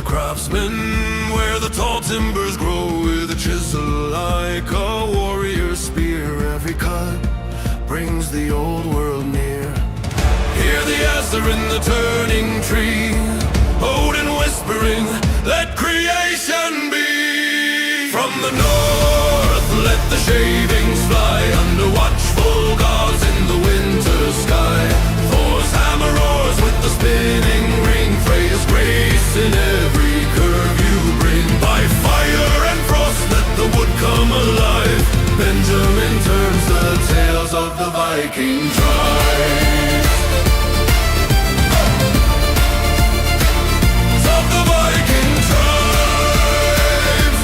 craftsman, where the tall timbers grow with a chisel like a warrior's spear. Every cut brings the old world near. Hear the Aster in the turning tree, Odin whispering, let creation be. From the north, let the shavings fly, under watchful gods in the winter sky. Thor's hammer roars with the spinning ring, Freya's grace in every curve you bring. By fire and frost, let the wood come alive. Benjamin turns the tales of the Viking tribes. Of the Viking tribes.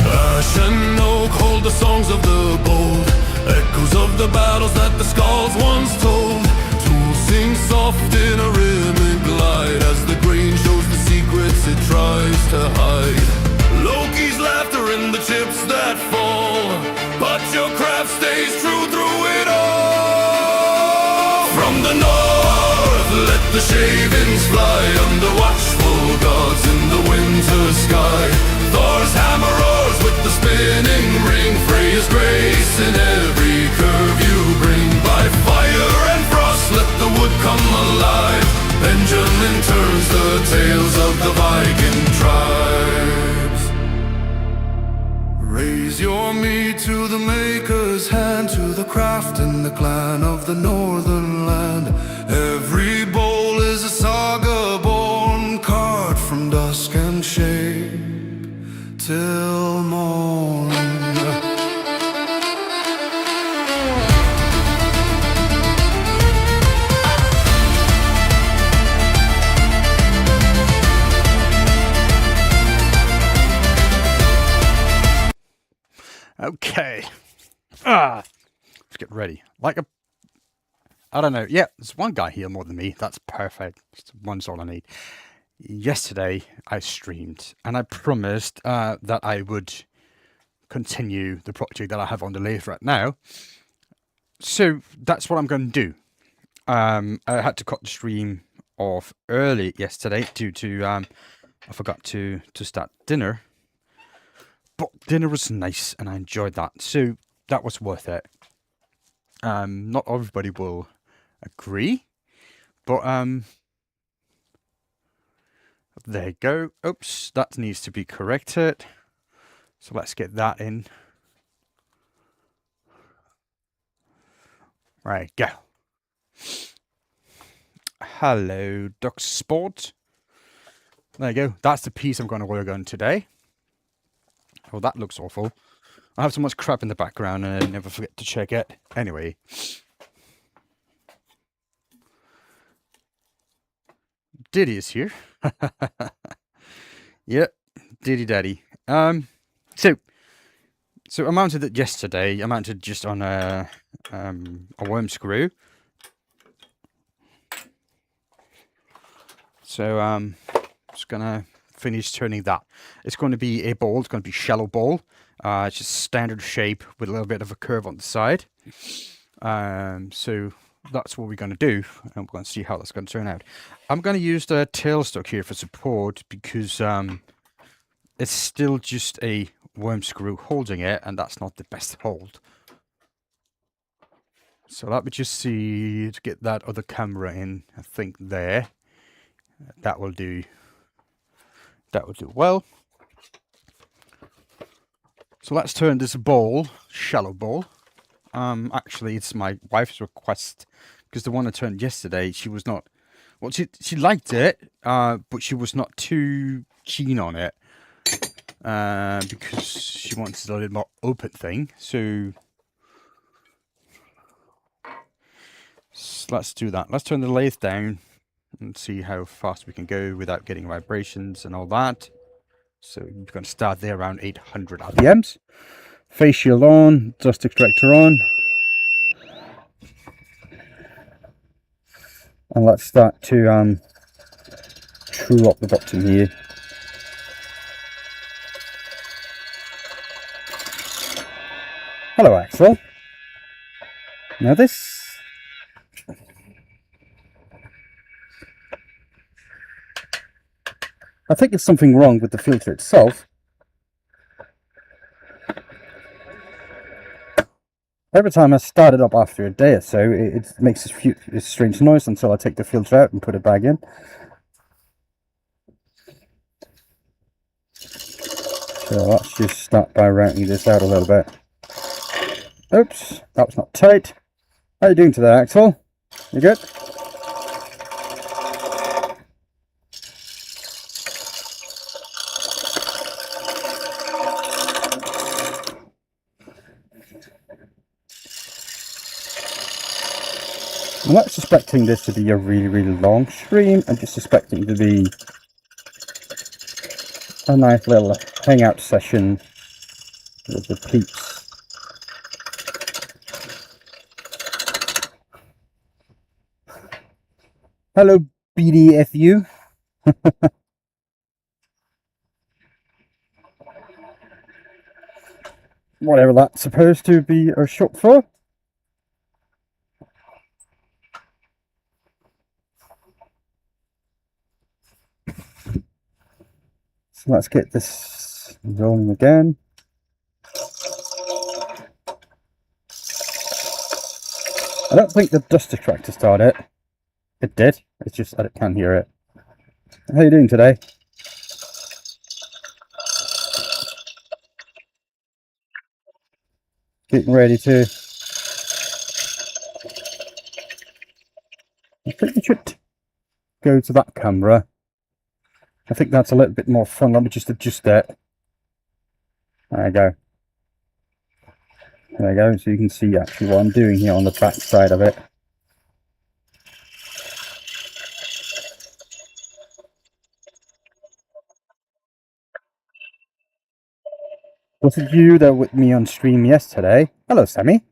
Ash and oak hold the songs of the bold, echoes of the battles that the skalds once told. Tools sing soft in a rhythmic glide, as the grain shows the secrets it tries to hide. Loki's laughter in the chips that fall, but your craft stays true through it all. From the north, let the shavings fly, under watchful gods in the winter sky. Thor's hammer roars with the spinning ring, Freya's grace in every curve you bring. By fire and frost, let the wood come alive. Benjamin turns the tales of the Viking tribes. Raise your meat to the maker's hand, to the craft and the clan of the northern land. Every bowl is a saga born, carved from dusk and shade till morn. Okay. Let's get ready. I don't know. Yeah, there's one guy here more than me. That's perfect. One's all I need. Yesterday, I streamed, and I promised that I would continue the project that I have on the lathe right now. So that's what I'm going to do. I had to cut the stream off early yesterday due to I forgot to start dinner. But dinner was nice, and I enjoyed that, so that was worth it. Not everybody will agree, but there you go. Oops, that needs to be corrected. So let's get that in. Right, go. Hello, Duck Sport. There you go. That's the piece I'm going to work on today. Oh, that looks awful. I have so much crap in the background and I never forget to check it. Anyway. Diddy is here. Yep, Diddy Daddy. So I mounted it yesterday. I mounted just on a worm screw. So just gonna finish turning that. It's going to be a ball. It's going to be a shallow ball. It's just standard shape with a little bit of a curve on the side. So that's what we're going to do, and we're going to see how that's going to turn out. I'm going to use the tailstock here for support because it's still just a worm screw holding it, and that's not the best hold. So let me just see to get that other camera in. I think there. That will do. That will do well. So let's turn this ball, shallow ball. Actually, it's my wife's request because the one I turned yesterday, she was not. Well, she liked it, but she was not too keen on it because she wanted a little more open thing. So let's do that. Let's turn the lathe down and see how fast we can go without getting vibrations and all that. So we're going to start there around 800 RPMs. Face shield on, dust extractor on. And let's start to true up the bottom here. Hello, Axel. Now this I think it's something wrong with the filter itself. Every time I start it up after a day or so, it makes a strange noise until I take the filter out and put it back in. So let's just start by routing this out a little bit. Oops, that was not tight. How are you doing today, Axel? You good? I'm not suspecting this to be a really, really long stream. I'm just suspecting it to be a nice little hangout session with the peeps. Hello, BDFU. Whatever that's supposed to be or short for. So let's get this rolling again. I don't think the dust extractor started it. It did. It's just that it can't hear it. How are you doing today? Getting ready to. I think we should go to that camera. I think that's a little bit more fun. Let me just adjust it. There we go. There we go. So you can see actually what I'm doing here on the back side of it. Was it you that were with me on stream yesterday? Hello, Sammy.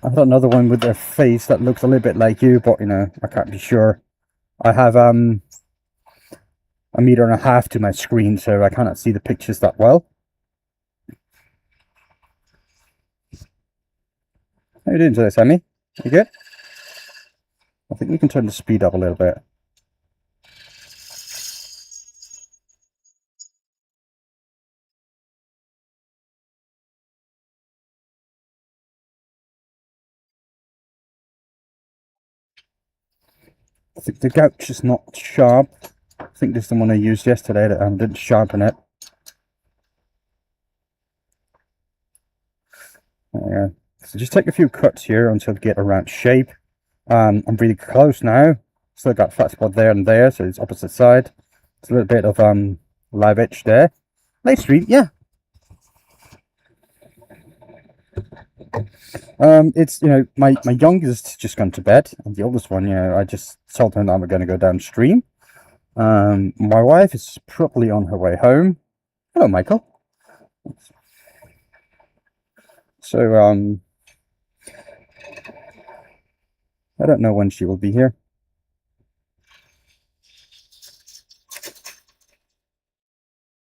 I had another one with a face that looks a little bit like you, but you know, I can't be sure. I have a 1.5 meters to my screen, so I cannot see the pictures that well. How you doing today, Sammy? You good? I think we can turn the speed up a little bit. I think the gouge is not sharp. I think this is the one I used yesterday that I didn't sharpen it. Yeah. So just take a few cuts here until I get around shape. I'm really close now. Still got flat spot there and there, so it's opposite side. It's a little bit of live edge there. Late stream, yeah. It's, you know, my youngest just gone to bed, and the oldest one, you know, I just told him that I'm going to go downstream. My wife is probably on her way home. Hello, Michael. So, I don't know when she will be here.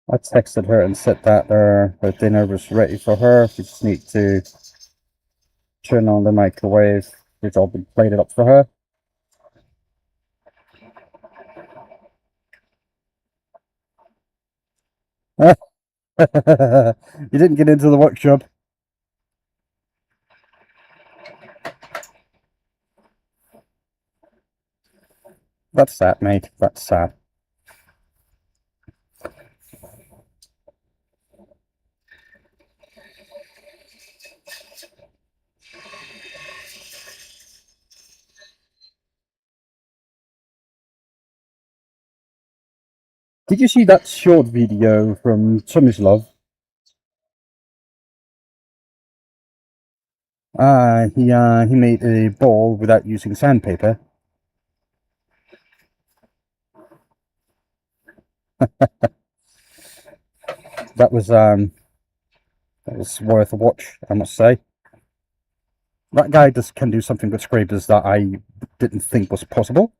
I texted her and said that her dinner was ready for her. She just needs to turn on the microwave. It's all been plated up for her. You didn't get into the workshop. That's sad, mate. That's sad. Did you see that short video from Tomislav? He made a ball without using sandpaper. That was worth a watch, I must say. That guy just can do something with scrapers that I didn't think was possible.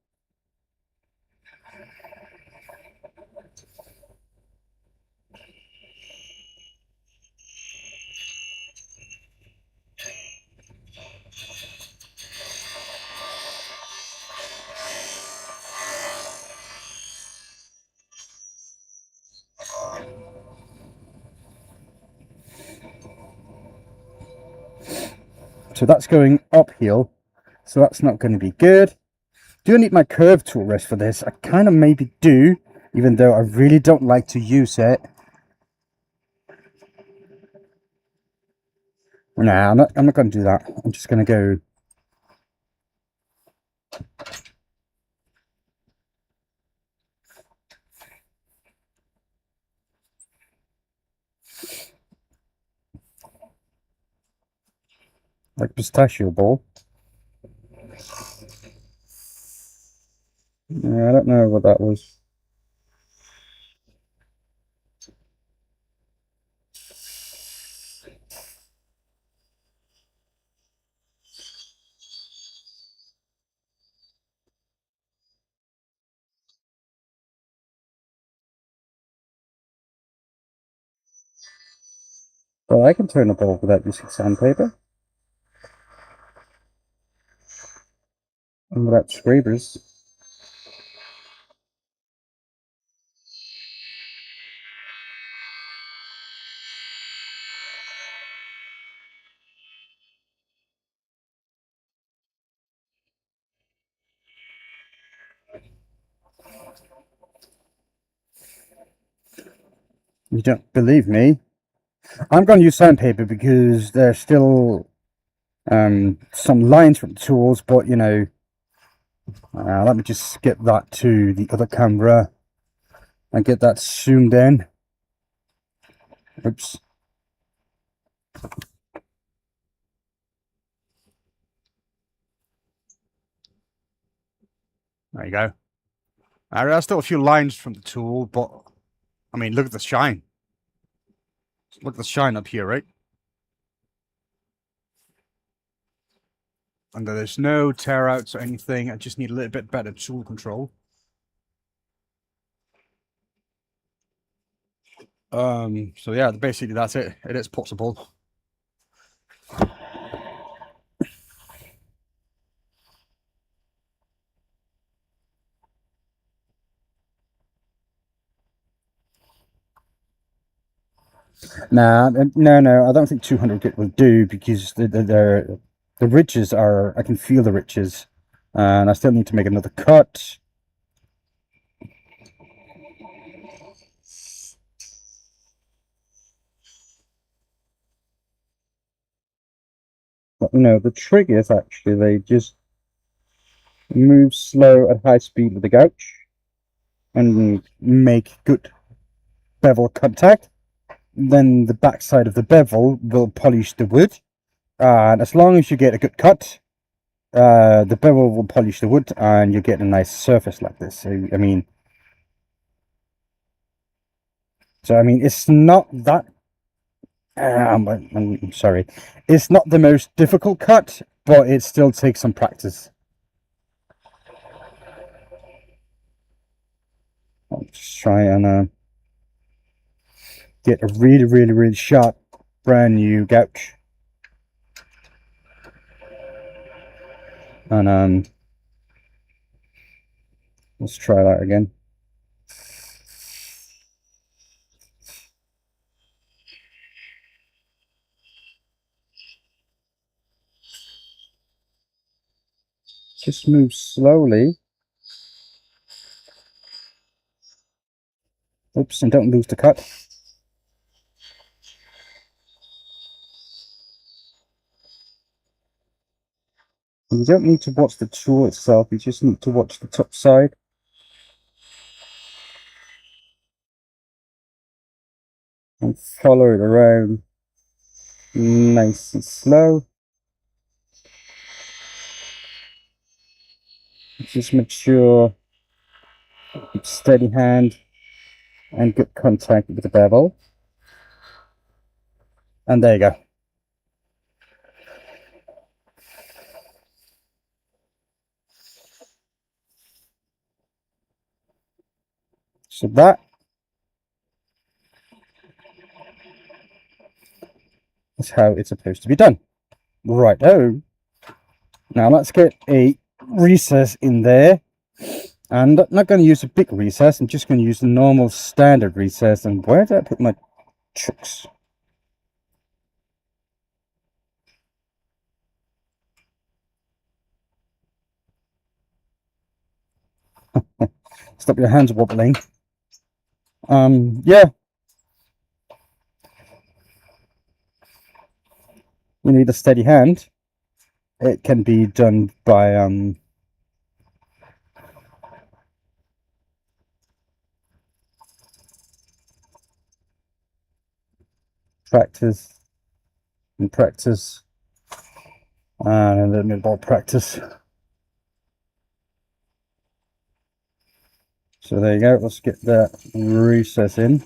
So that's going uphill. So that's not going to be good. Do I need my curve tool rest for this? I kind of maybe do, even though I really don't like to use it. Nah, I'm not going to do that. I'm just going to go. Like pistachio ball. Yeah, I don't know what that was. Well, I can turn a ball without using sandpaper. And without scrapers. You don't believe me? I'm going to use sandpaper because there's still some lines from the tools, but you know, let me just skip that to the other camera and get that zoomed in. Oops. There you go. There's still a few lines from the tool, but I mean, look at the shine. Look at the shine up here, right? And there's no tear outs or anything. I just need a little bit better tool control. So yeah, basically that's it. It is possible. Nah, no, I don't think 200 grit will do because the ridges are, I can feel the ridges, and I still need to make another cut. But no, the trick is actually they just move slow at high speed with the gouge and make good bevel contact. Then the backside of the bevel will polish the wood, and as long as you get a good cut, the bevel will polish the wood and you get a nice surface like this. So I mean, it's not that I'm sorry, it's not the most difficult cut, but it still takes some practice. I'll just try and get a really sharp brand new gouge. And let's try that again. Just move slowly. Oops, and don't lose the cut. You don't need to watch the tool itself, you just need to watch the top side. And follow it around nice and slow. Just make sure keep steady hand and good contact with the bevel. And there you go. So that is how it's supposed to be done. Right, oh. Now let's get a recess in there. And I'm not going to use a big recess, I'm just going to use the normal standard recess. And where did I put my chucks? Stop your hands wobbling. Yeah, you need a steady hand. It can be done by practice and practice and a little bit more practice. So there you go. Let's get that recess in.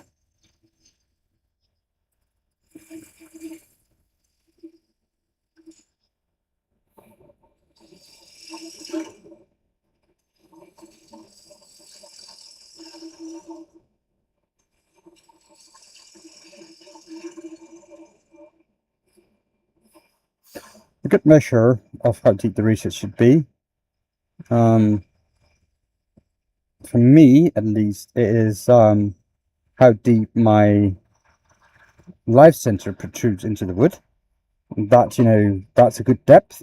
A good measure of how deep the recess should be. For me, at least, it is how deep my live sensor protrudes into the wood. That, you know, that's a good depth.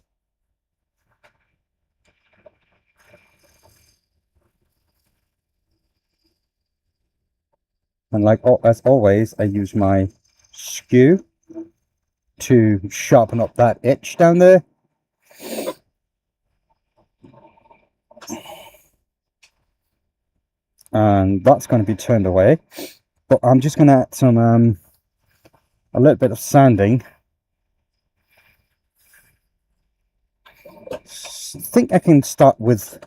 And like as always, I use my skew to sharpen up that edge down there. And that's going to be turned away. But I'm just going to add some a little bit of sanding. I think I can start with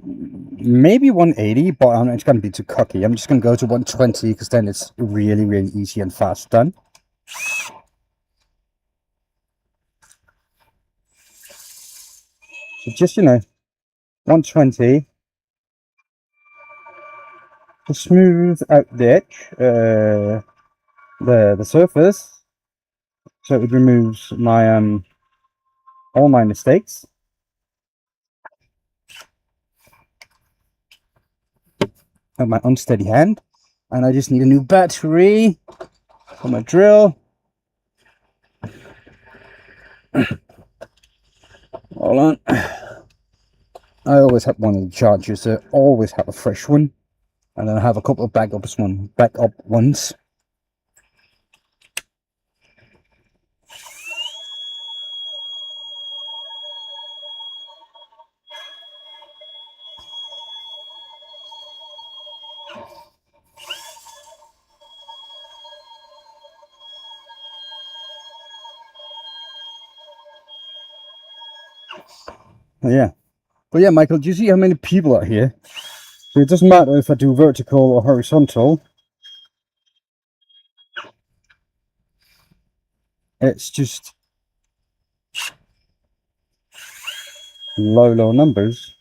maybe 180, but I'm not going to be too cocky. I'm just going to go to 120 because then it's really, really easy and fast done. So just, you know, 120 to smooth out the edge, the surface, so it removes my all my mistakes. And my unsteady hand, and I just need a new battery for my drill. Hold on. I always have one of the chargers, so I always have a fresh one, and then I have a couple of backup ones. Yeah, but yeah, Michael, do you see how many people are here? So it doesn't matter if I do vertical or horizontal. It's just low numbers.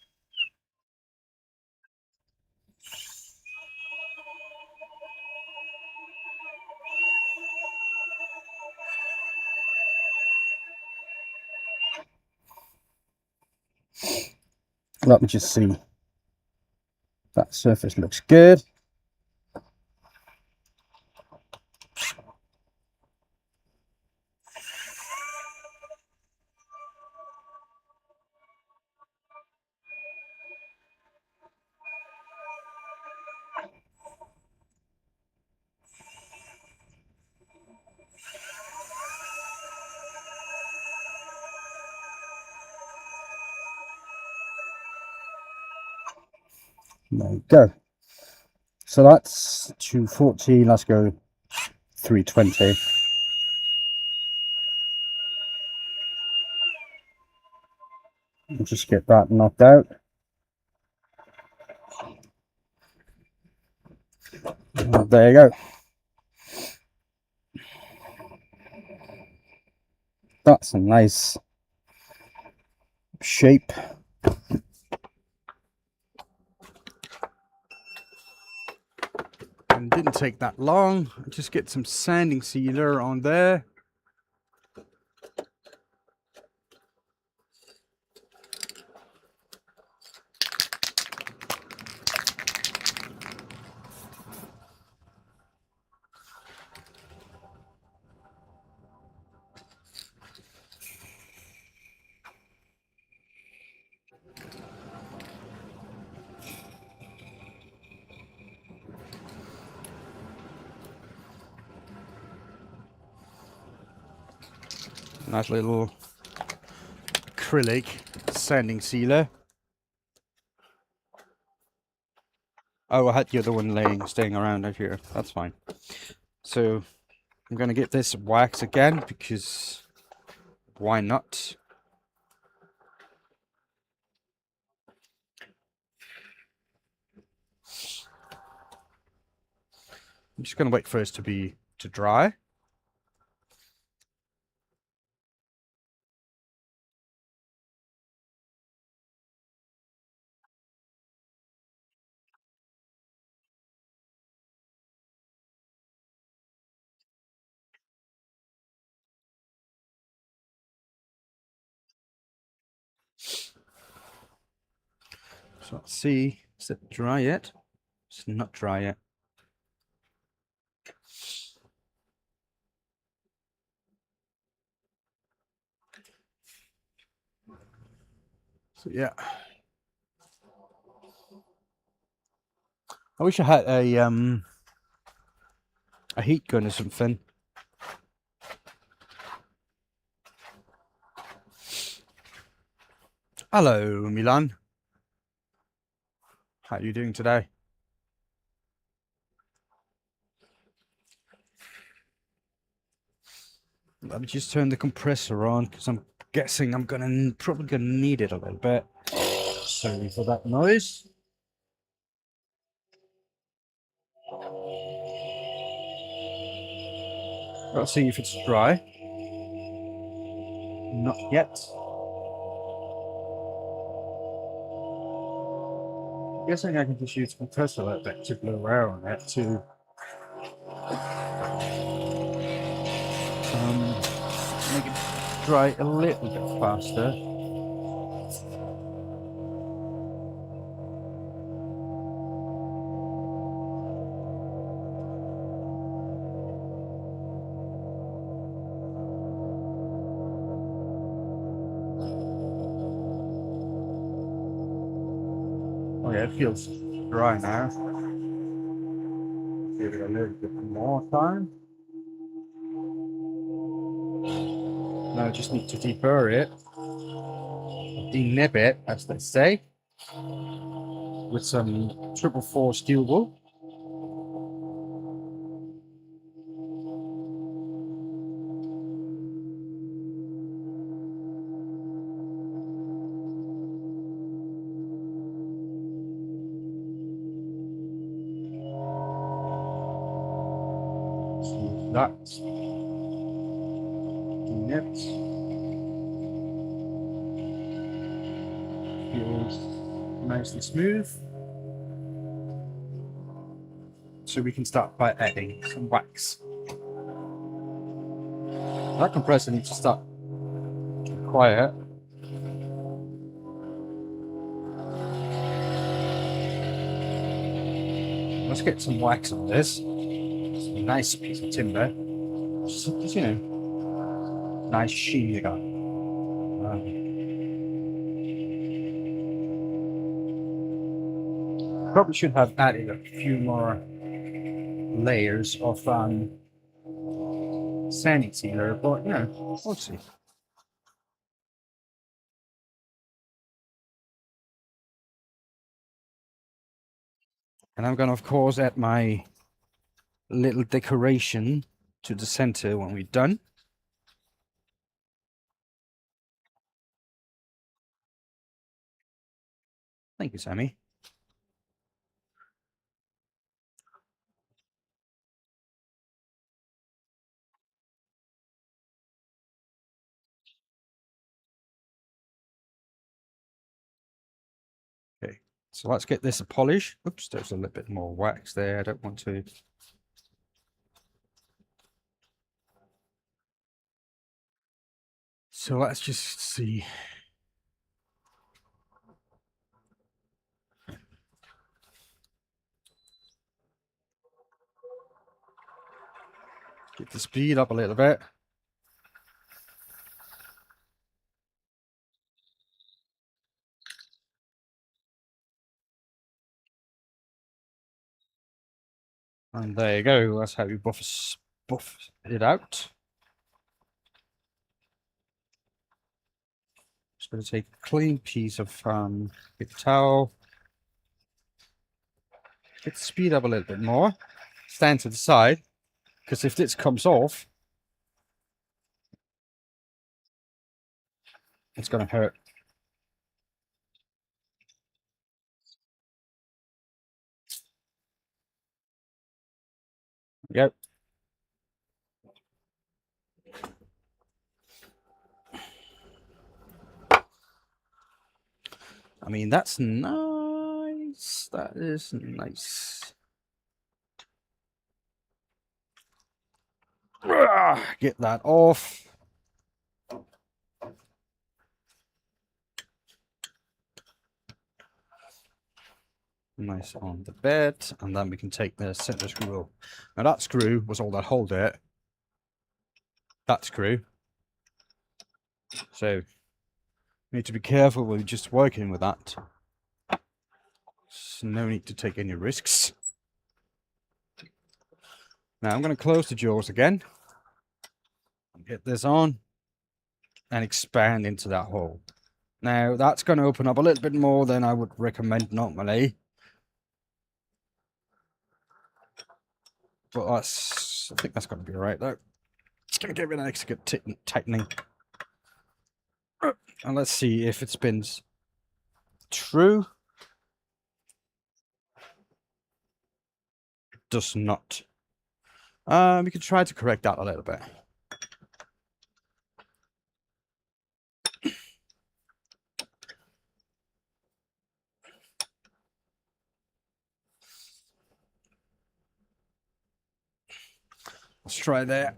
Let me just see. That surface looks good. There you go. So that's 240. Let's go 320. We'll just get that knocked out. And there you go. That's a nice shape. And it didn't take that long. Just get some sanding sealer on there. Nice little acrylic sanding sealer. Oh, I had the other one staying around out here. That's fine. So I'm going to get this wax again because why not? I'm just going to wait for it to dry. So let's see, is it dry yet? It's not dry yet. So yeah. I wish I had a heat gun or something. Hello, Milan. How are you doing today? Let me just turn the compressor on because I'm guessing I'm probably gonna need it a little bit. Sorry for that noise. Let's see if it's dry. Not yet. I'm guessing I can just use the compressor like that to blow air on it to make it dry a little bit faster. Oh yeah, it feels dry now. Give it a little bit more time. Now I just need to deburr it, denib it, as they say, with some 444 steel wool. So that's denibbed. Feels nicely smooth. So we can start by adding some wax. That compressor needs to start quiet. Let's get some wax on this. It's a nice piece of timber. Just, you know, nice sheen you got. Probably should have added a few more layers of sanding sealer, but you know, we'll see. And I'm gonna, of course, add my little decoration to the center when we're done. Thank you, Sammy. Okay, so let's get this a polish. Oops, there's a little bit more wax there. I don't want to. So let's just see. Get the speed up a little bit. And there you go. That's how you buff it out. Just going to take a clean piece of paper towel. Get the speed up a little bit more. Stand to the side, because if this comes off, it's going to hurt. Yep. I mean, that's nice. That is nice. Get that off. Nice on the bed, and then we can take the center screw off. Now that screw was all that hold it. That screw. So we need to be careful when we're just working with that. So no need to take any risks. Now I'm going to close the jaws again. Get this on and expand into that hole. Now that's going to open up a little bit more than I would recommend normally. But I think that's going to be alright though. Just going to give it an extra good tightening. And let's see if it spins true. It does not. We can try to correct that a little bit. Let's try that.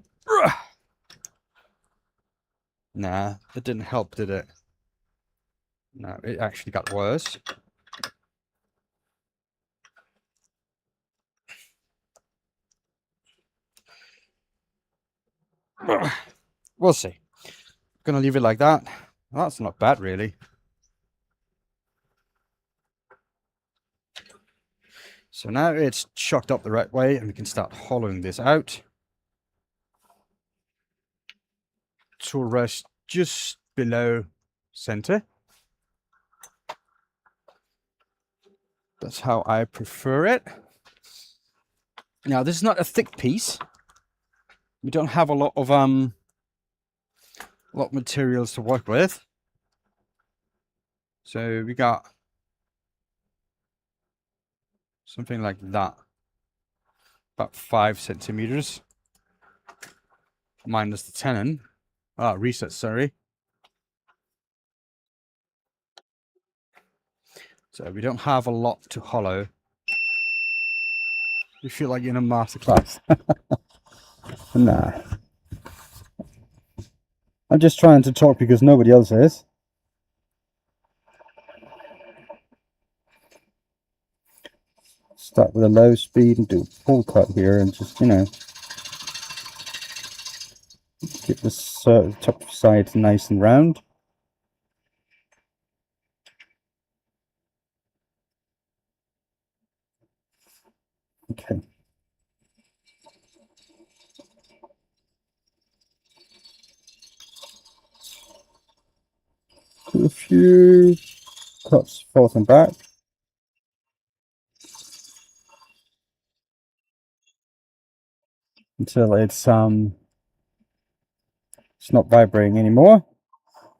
Nah, it didn't help, did it? No, it actually got worse. We'll see. Gonna leave it like that. Well, that's not bad, really. So now it's chucked up the right way, and we can start hollowing this out. Tool rest just below center. That's how I prefer it. Now, this is not a thick piece. We don't have a lot of materials to work with. So we got something like that. About 5 centimeters. Minus the tenon. Reset, sorry. So we don't have a lot to hollow. You feel like you're in a masterclass. Nah. I'm just trying to talk because nobody else is. Start with a low speed and do a pull cut here and just, you know, get this top side nice and round. Okay. Do a few cuts forth and back. Until it's not vibrating anymore.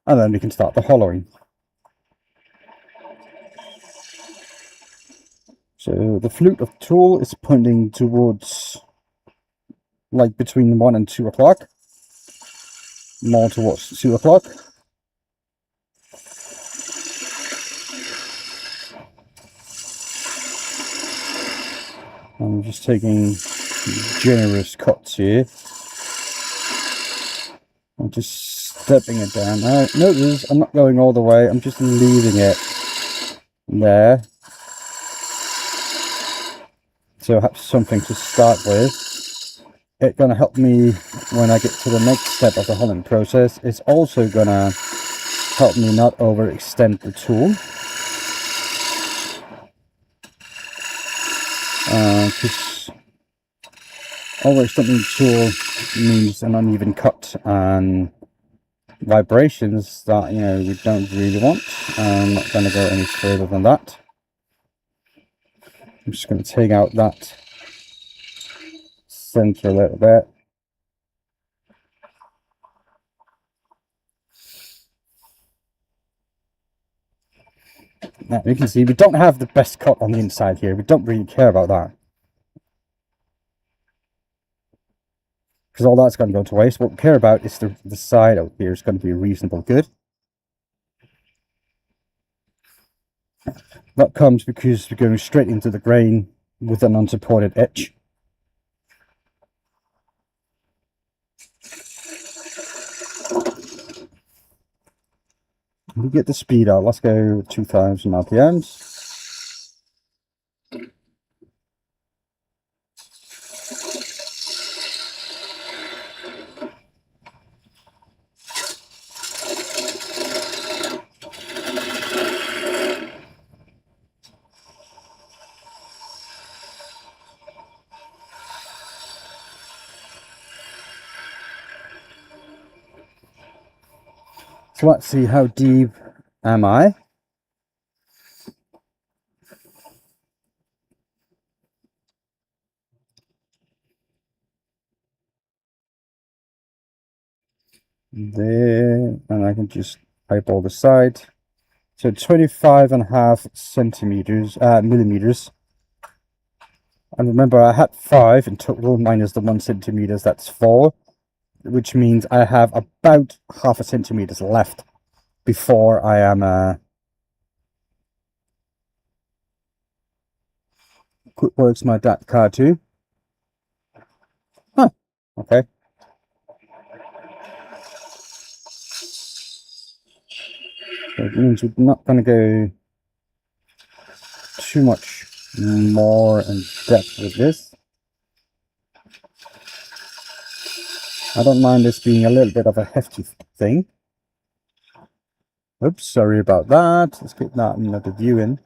And then we can start the hollowing. So the flute of tool is pointing towards, like, between 1 and 2 o'clock. More towards 2 o'clock. I'm just taking generous cuts here. I'm just stepping it down. Now, notice I'm not going all the way, I'm just leaving it there. So I have something to start with. It's going to help me when I get to the next step of the hollowing process. It's also going to help me not overextend the tool. Because overextending the tool means an uneven cut, and vibrations that, you know, we don't really want. I'm not going to go any further than that. I'm just going to take out that center a little bit. Now you can see we don't have the best cut on the inside here. We don't really care about that, because all that's going to go to waste. What we care about is the side out here is going to be reasonable good. That comes because we're going straight into the grain with an unsupported edge. We get the speed out. Let's go 2000 RPMs. So let's see, how deep am I? There, and I can just eyeball the side. So 25.5 centimeters, millimeters. And remember, I had 5 in total, minus the 1 centimeters, that's 4. Which means I have about half a centimeters left before I am quick works my dat card too. Huh. Okay. So it means we're not going to go too much more in depth with this. I don't mind this being a little bit of a hefty thing. Oops, sorry about that. Let's get that another view in.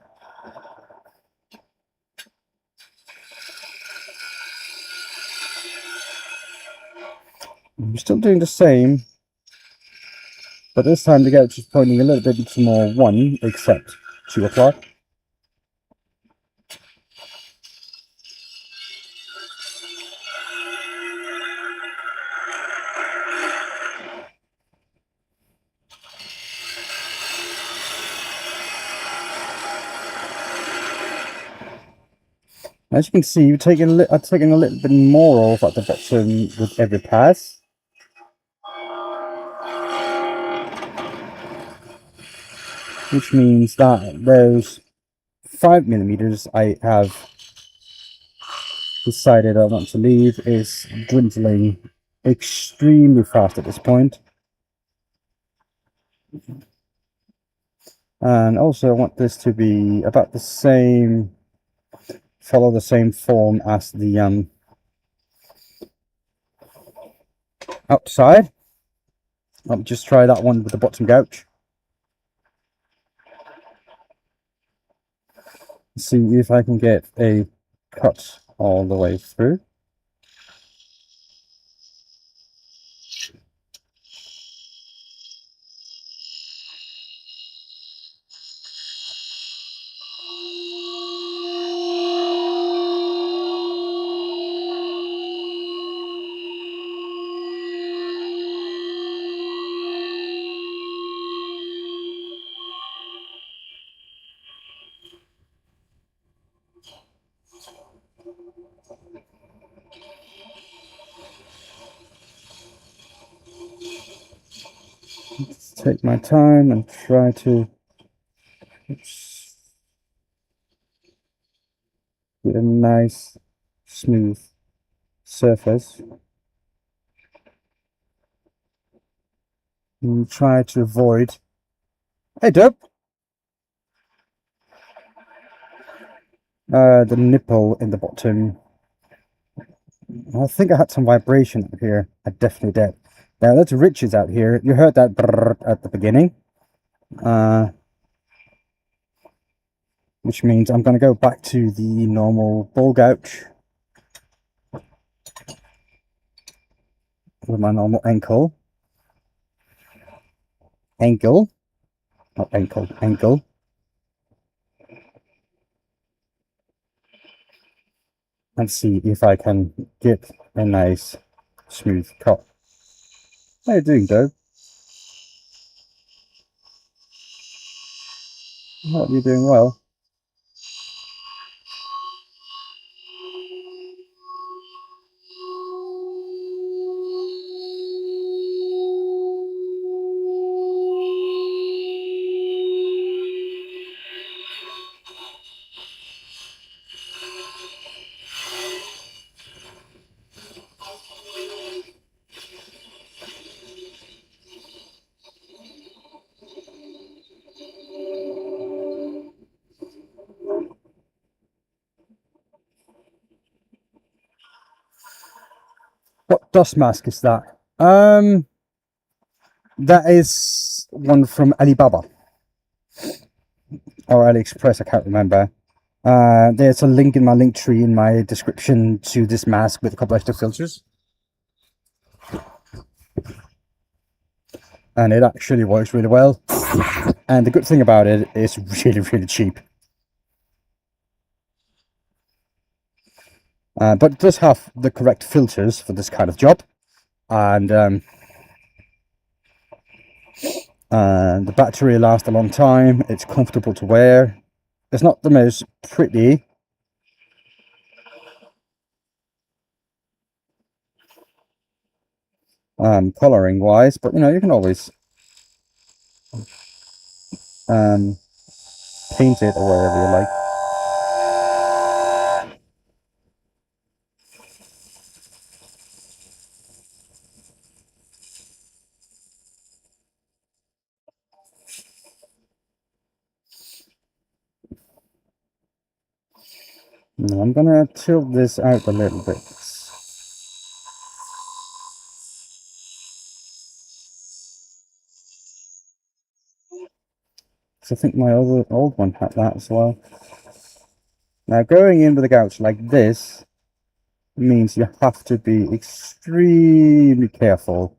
I'm still doing the same, but this time the gouge is pointing a little bit more 1, except 2 o'clock. As you can see, I'm taking a little bit more off at the bottom with every pass. Which means that those 5 millimeters I have decided I want to leave is dwindling extremely fast at this point. And also I want this to be about the same, follow the same form as the outside. I'll just try that one with the bottom gouge. See if I can get a cut all the way through. Let's take my time and try to get a nice smooth surface. And try to avoid, hey Dub, the nipple in the bottom. I think I had some vibration up here. I definitely did. Now that's riches out here. You heard that brrr at the beginning. Which means I'm going to go back to the normal ball gouge with my normal ankle. angle, not ankle, angle. And see if I can get a nice smooth cut. How are you doing, Doe? I hope you're doing well. What dust mask is that? That is one from Alibaba or AliExpress, I can't remember. There's a link in my link tree in my description to this mask with a couple extra filters. And it actually works really well. And the good thing about it is really, really cheap. But it does have the correct filters for this kind of job. And the battery lasts a long time. It's comfortable to wear. It's not the most pretty. Coloring wise, but you know, you can always paint it or whatever you like. Now I'm gonna tilt this out a little bit. So I think my other old one had that as well. Now going in with a gouge like this means you have to be extremely careful.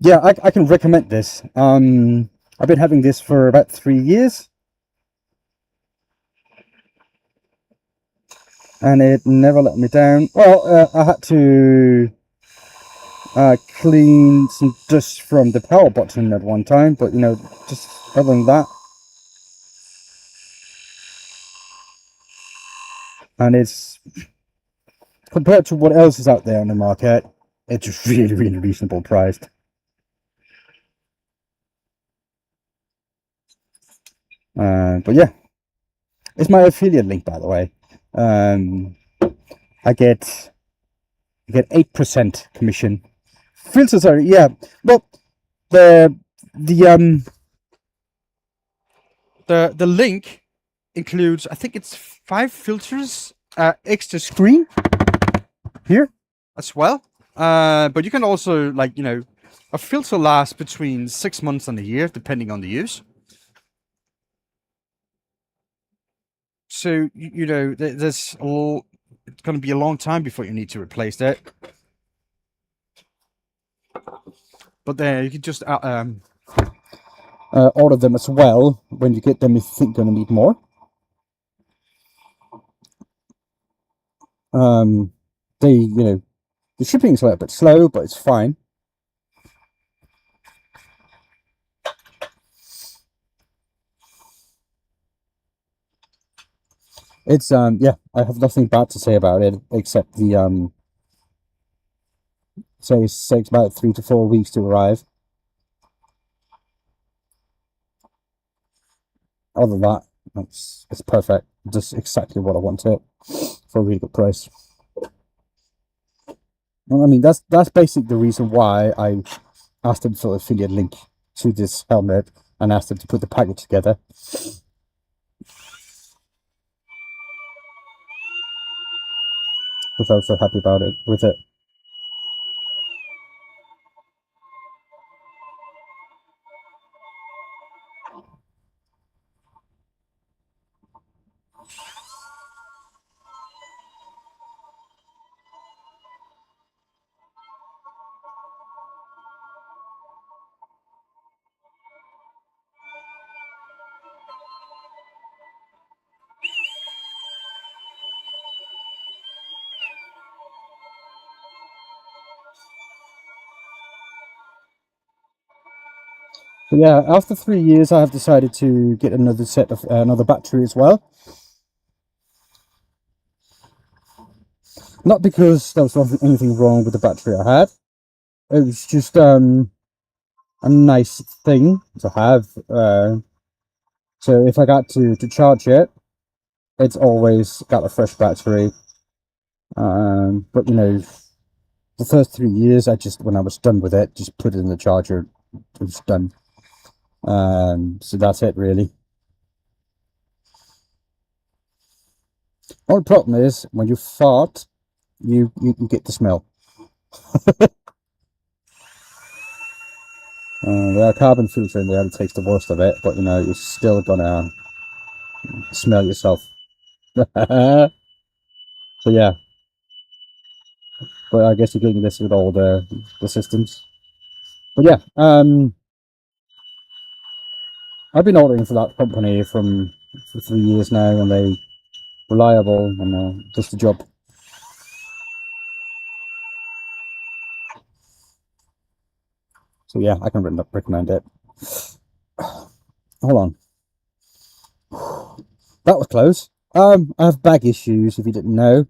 Yeah, I can recommend this. I've been having this for about 3 years. And it never let me down. Well, I had to clean some dust from the power button at one time, but you know, just other than that. And it's, compared to what else is out there on the market, it's really, really reasonable priced. But yeah, it's my affiliate link, by the way. I get 8% commission. Filters are, yeah. Well, the link includes, I think it's 5 filters, extra screen here as well. But you can also, like, you know, a filter lasts between 6 months and a year, depending on the use. So, you know, there's all, it's going to be a long time before you need to replace that. But there, you can just order them as well when you get them if you think you're going to need more. You know, the shipping is a little bit slow, but it's fine. It's yeah, I have nothing bad to say about it except the say it takes about 3 to 4 weeks to arrive. Other than that, it's perfect. Just exactly what I wanted for a really good price. Well, I mean, that's basically the reason why I asked them for affiliate link to this helmet and asked them to put the package together. Because I was so happy about it with it. But yeah, after 3 years, I have decided to get another set of another battery as well. Not because there was anything wrong with the battery I had. It was just a nice thing to have. So if I got to charge it, it's always got a fresh battery. But you know, the first 3 years, when I was done with it, just put it in the charger. It was done. So that's it, really. Only problem is when you fart, you get the smell. The carbon filter in there takes the worst of it, but you know, you're still gonna smell yourself. So yeah, but I guess you're getting this with all the systems. But yeah, I've been ordering for that company for 3 years now, and they reliable and does the job. So yeah, I can recommend it. Hold on, that was close. I have bag issues, if you didn't know.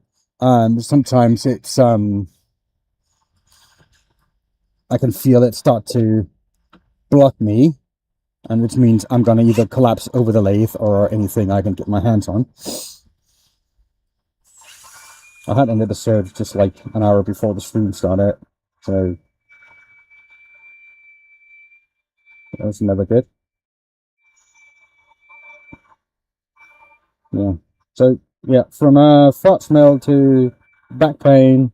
Sometimes it's I can feel it start to block me, and which means I'm gonna either collapse over the lathe or anything I can get my hands on. I had an episode just like an hour before the stream started, so that was never good. Yeah. So yeah, from fart smell to back pain.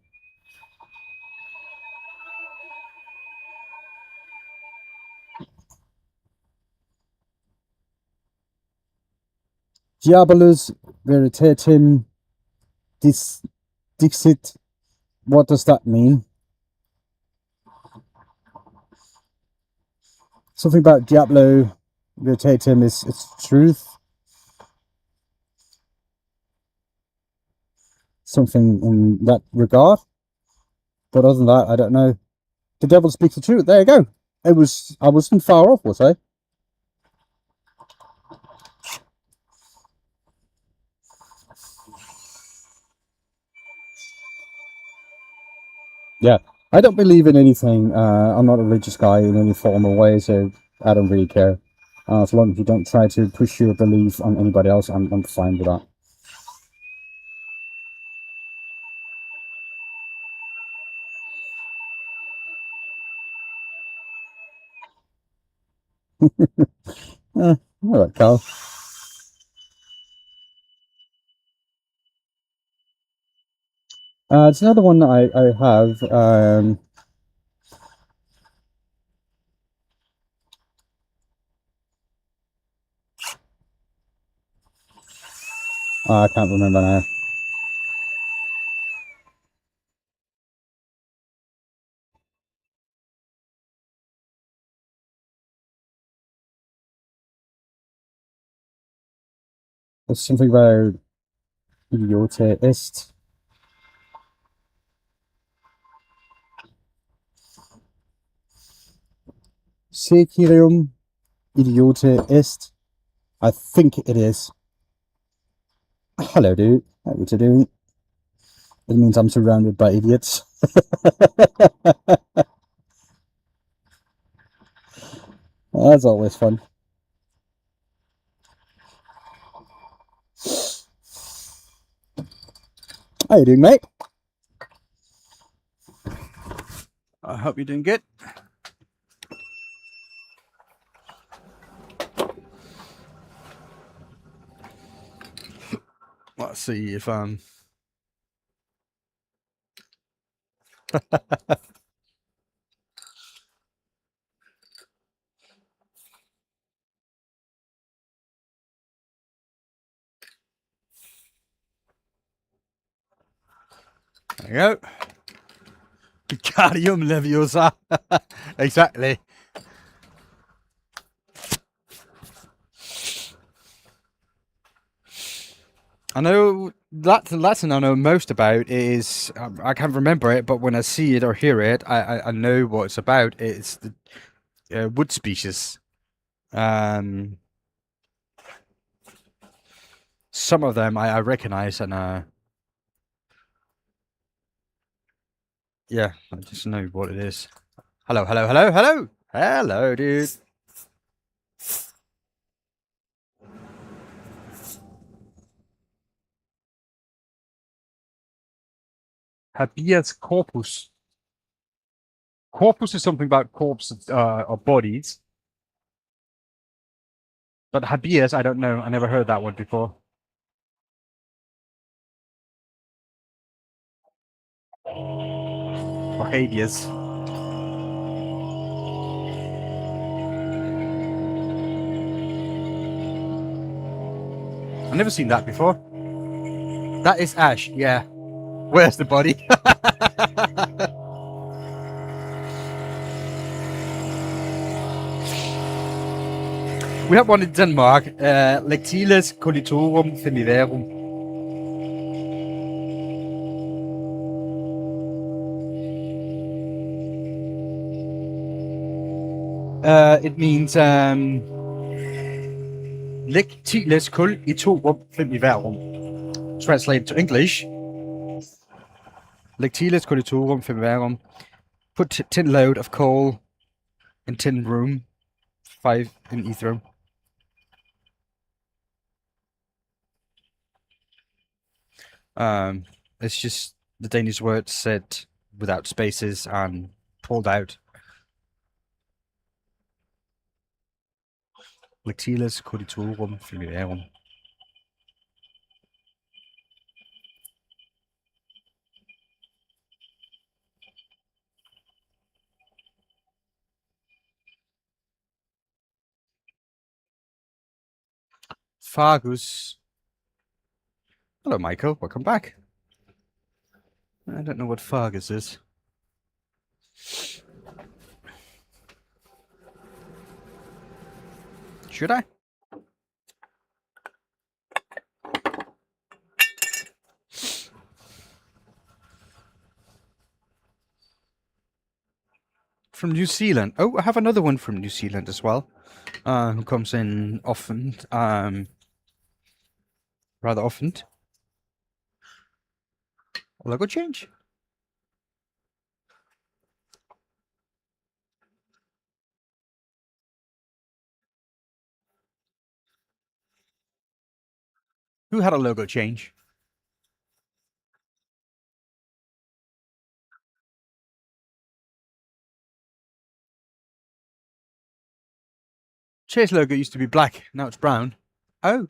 Diabolus veritatem dixit. What does that mean? Something about Diablo veritatem is it's truth. Something in that regard. But other than that, I don't know. The devil speaks the truth. There you go. I wasn't far off, was I? Yeah. I don't believe in anything. I'm not a religious guy in any form or way, so I don't really care. As long as you don't try to push your belief on anybody else, I'm fine with that. All right, Carl. It's another one that I have. I can't remember now. It's something about idiote ist. Secirium idiote ist. I think it is. Hello, dude. How are you doing? It means I'm surrounded by idiots. That's always fun. How you doing, mate? I hope you're doing good. Let's see if There you go. Vicarium Leviosa. Exactly. I know that's the lesson I know most about is I can't remember it, but when I see it or hear it, I know what it's about. It's the wood species. Some of them I recognize, and yeah, I just know what it is. Hello, hello, hello, hello, hello, dude. Habeas corpus. Corpus is something about corpses or bodies. But habeas, I don't know. I never heard that one before. Or habeas. I've never seen that before. That is Ash, yeah. Where's the body? We have one in Denmark. Lectiles colitorum femiverum. It means lectiles colitorum femiverum. Translated to English, lectiles colitorum femiverum. Put tin load of coal in tin room, 5 in ether. It's just the Danish word said without spaces and pulled out. Lectiles colitorum femiverum. Fargus. Hello, Michael. Welcome back. I don't know what Fargus is. Should I? From New Zealand. Oh, I have another one from New Zealand as well. Who comes in often. Rather often. Logo change. Who had a logo change? Chase logo used to be black. Now it's brown. Oh.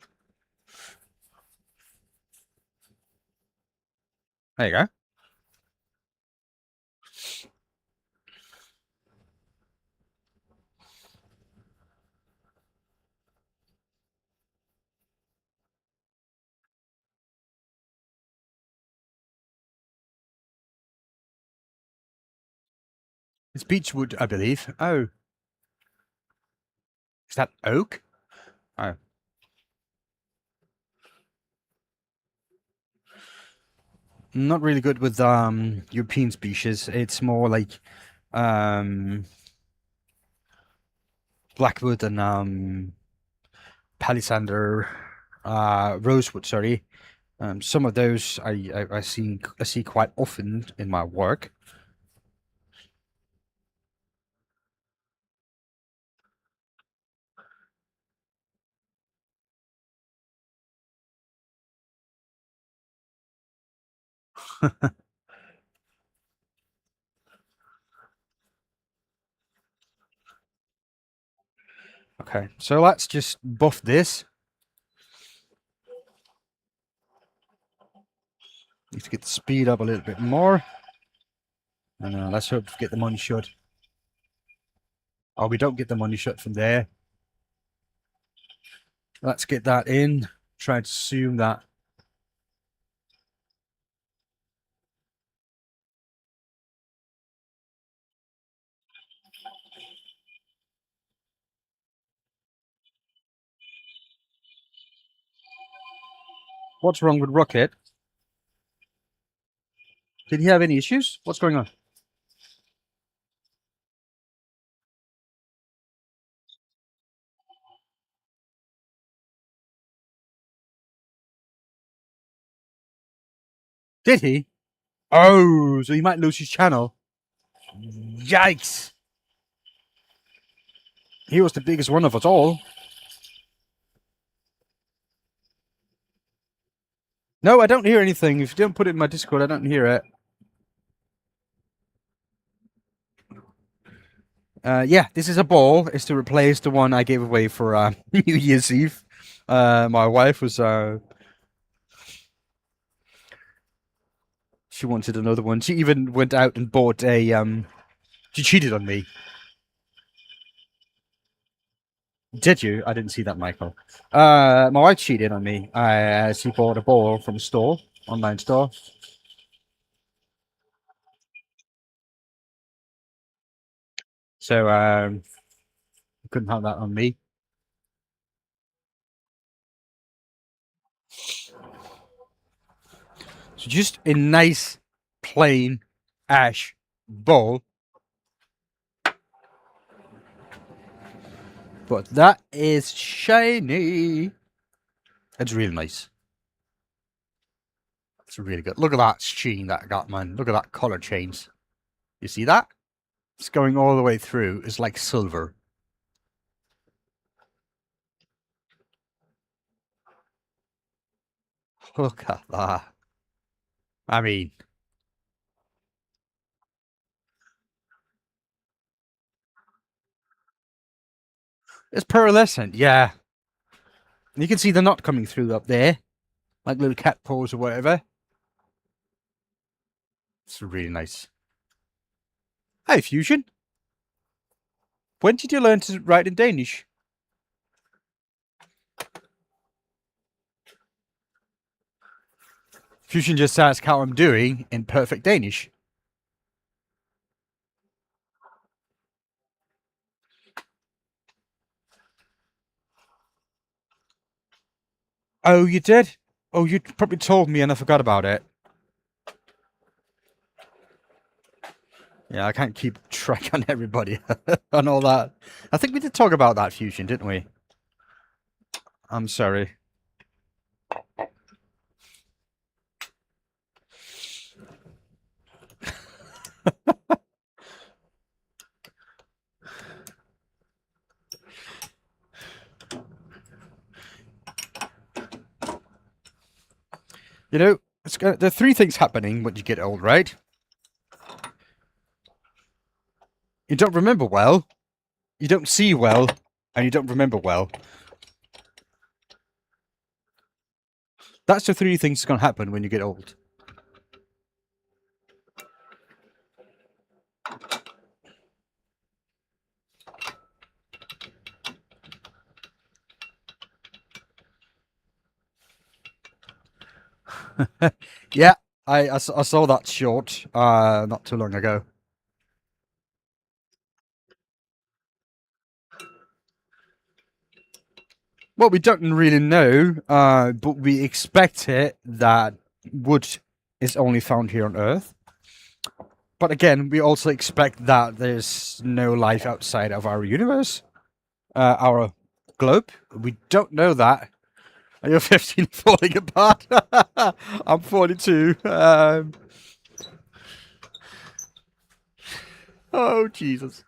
There you go. It's beechwood, I believe. Oh. Is that oak? Oh. Not really good with European species. It's more like blackwood and palisander, rosewood. Sorry, some of those I see quite often in my work. Okay, so let's just buff this. Need to get the speed up a little bit more. And let's hope to get the money shot. Oh, we don't get the money shot from there. Let's get that in. Try to zoom that. What's wrong with Rocket? Did he have any issues? What's going on? Did he? Oh, so he might lose his channel. Yikes! He was the biggest one of us all. No, I don't hear anything. If you don't put it in my Discord, I don't hear it. Yeah, this is a ball. It's to replace the one I gave away for New Year's Eve. My wife was she wanted another one. She even went out and bought a she cheated on me. Did you? I didn't see that, Michael. My wife cheated on me. She bought a ball from a store, online store. So couldn't have that on me. So just a nice, plain ash bowl. But that is shiny. It's really nice. It's really good. Look at that sheen that I got, man. Look at that color change. You see that? It's going all the way through. It's like silver. Look at that. I mean, it's pearlescent, yeah. And you can see the knot coming through up there, like little cat paws or whatever. It's really nice. Hey, Fusion. When did you learn to write in Danish? Fusion just asked how I'm doing in perfect Danish. Oh, you did? Oh, you probably told me and I forgot about it. Yeah, I can't keep track on everybody and all that. I think we did talk about that, Fusion, didn't we? I'm sorry. You know, there are three things happening when you get old, right? You don't remember well, you don't see well, and you don't remember well. That's the three things that's going to happen when you get old. Yeah, I saw that short not too long ago. Well, we don't really know, but we expect it that wood is only found here on Earth. But again, we also expect that there's no life outside of our universe, our globe. We don't know that. You're 15 falling apart. I'm 42. Oh, Jesus.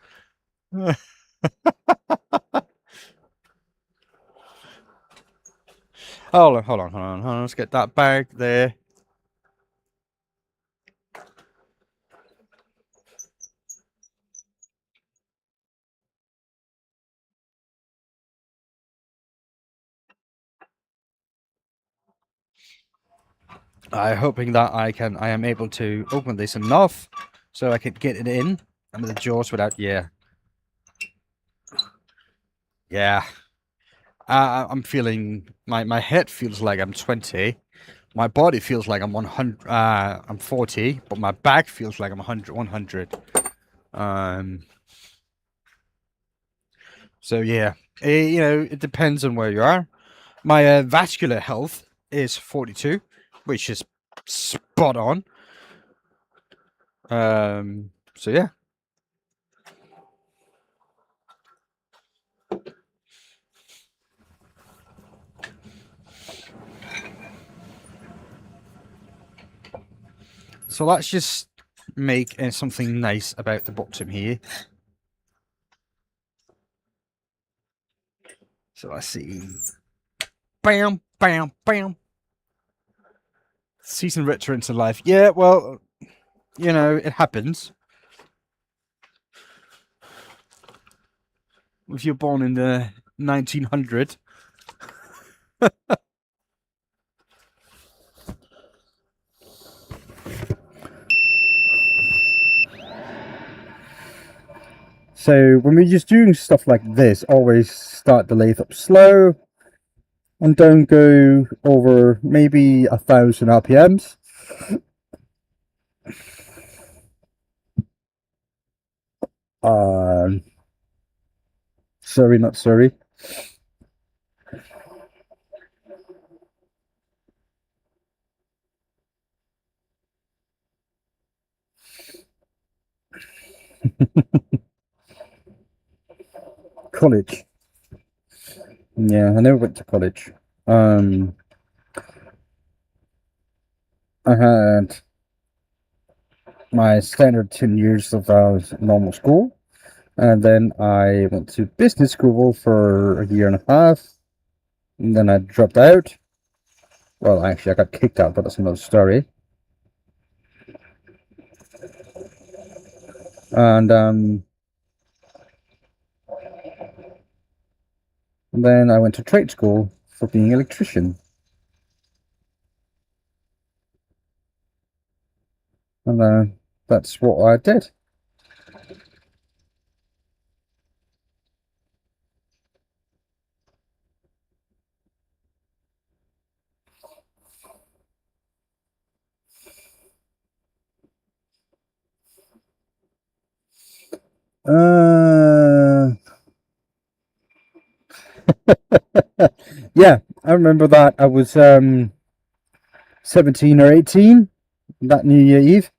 Hold on. Let's get that bag there. I'm hoping that I am able to open this enough so I can get it in under the jaws without, yeah. I'm feeling, my head feels like I'm 20. My body feels like I'm 100, I'm 40, but my back feels like I'm 100. So yeah, it depends on where you are. My vascular health is 42, which is spot on. So yeah. So let's just make something nice about the bottom here. So let's see. Bam, bam, bam. Season richer into life. Yeah, well, you know, it happens. If you're born in the 1900. So when we're just doing stuff like this, always start the lathe up slow and don't go over maybe 1,000 RPMs. Sorry, not sorry. College. Yeah, I never went to college. I had my standard 10 years of normal school, and then I went to business school for a year and a half, and then I dropped out. Well, actually, I got kicked out, but that's another story. And then I went to trade school for being an electrician. And that's what I did. Yeah, I remember that. I was 17 or 18 that New Year Eve.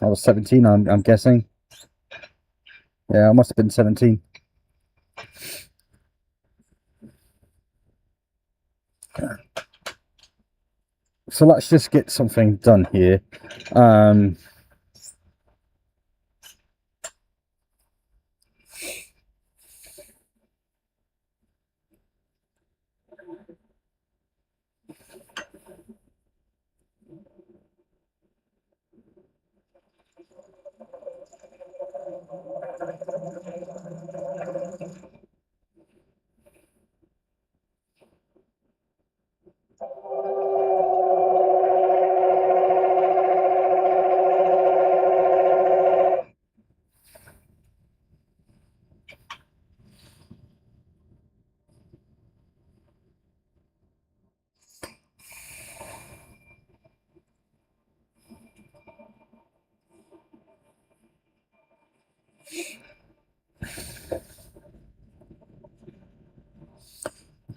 I was 17, I'm guessing. Yeah, I must have been 17. So let's just get something done here.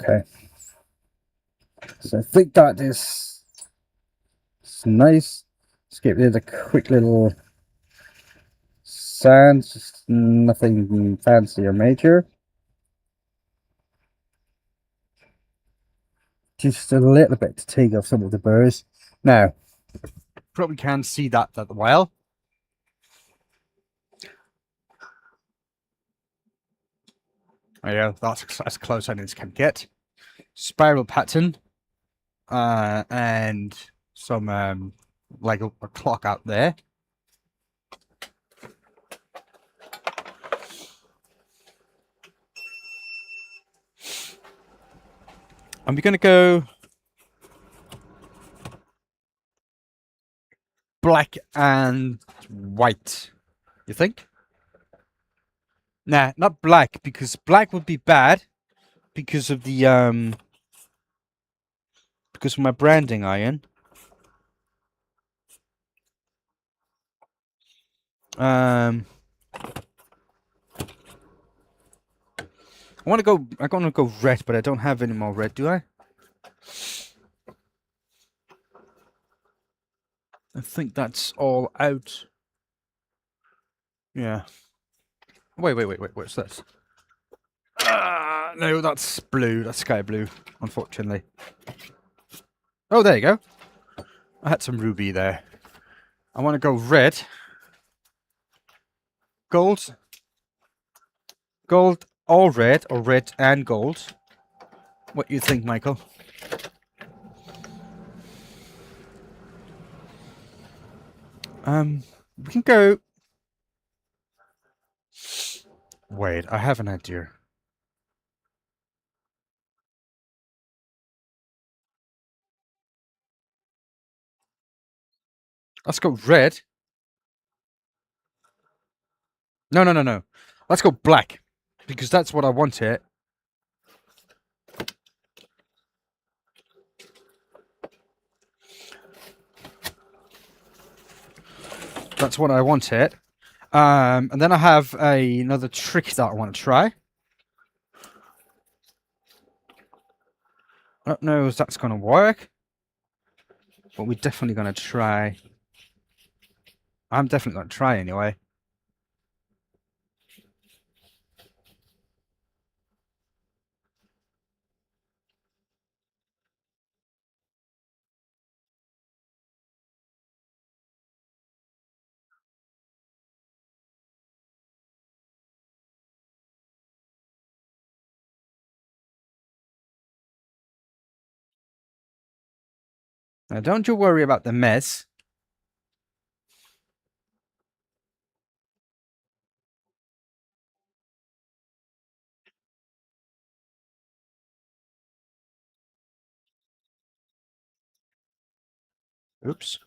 Okay. So I think that is nice. Let's get rid of the quick little sands, just nothing fancy or major. Just a little bit to take off some of the burrs. Now, probably can't see that well. Yeah, that's as close as it can get. Spiral pattern, and some like a clock out there. And we're going to go black and white, you think? Nah, not black, because black would be bad because of the because of my branding iron. I'm gonna go red, but I don't have any more red, do I? I think that's all out. Yeah. Wait, what's this? No, that's blue. That's sky blue, unfortunately. Oh, there you go. I had some ruby there. I want to go red. Gold. Gold or red and gold. What do you think, Michael? We can go. Wait, I have an idea. Let's go red. No, no, no, no. Let's go black. Because that's what I want here. That's what I want here. And then I have another trick that I want to try. I don't know if that's going to work. But we're definitely going to try. I'm definitely going to try anyway. Now, don't you worry about the mess. Oops.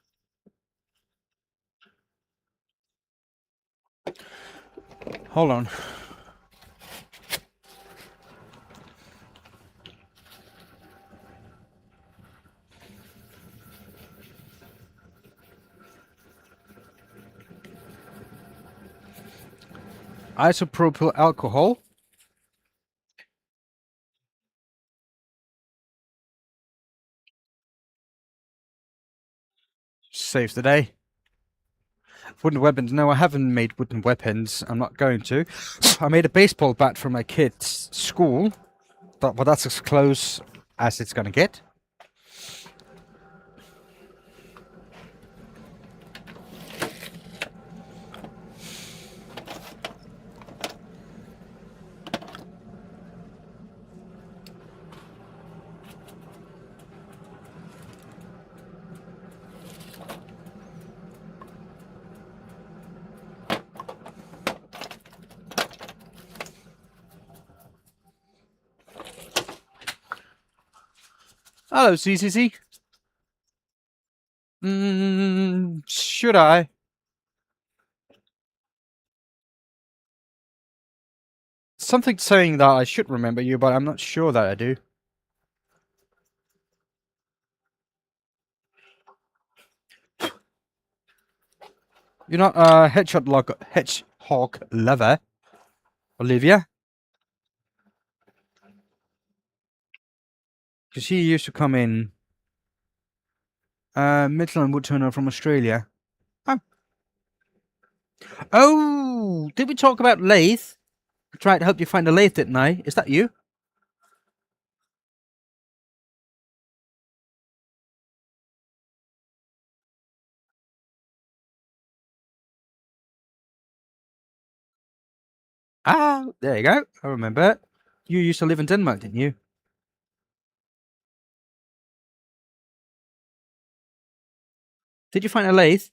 Hold on. Isopropyl alcohol. Saves the day. Wooden weapons. No, I haven't made wooden weapons. I'm not going to. I made a baseball bat for my kid's school. But that's as close as it's going to get. Hello, CCC. Should I? Something saying that I should remember you, but I'm not sure that I do. You're not a hedgehog lover, Olivia? Because she used to come in. Midland Woodturner from Australia. Oh. Oh, did we talk about lathe? I tried to help you find a lathe, didn't I? Is that you? Ah, there you go. I remember. You used to live in Denmark, didn't you? Did you find a lathe?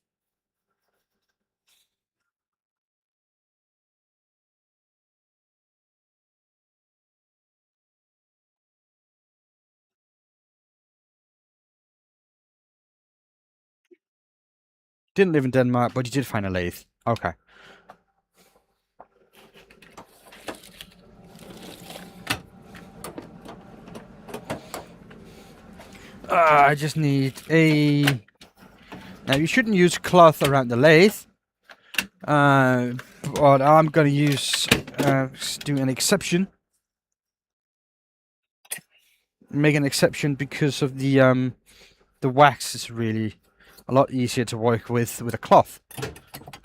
Didn't live in Denmark, but you did find a lathe. Okay. I just need a... Now, you shouldn't use cloth around the lathe. But I'm going to use... do an exception. Make an exception because of the wax is really a lot easier to work with a cloth.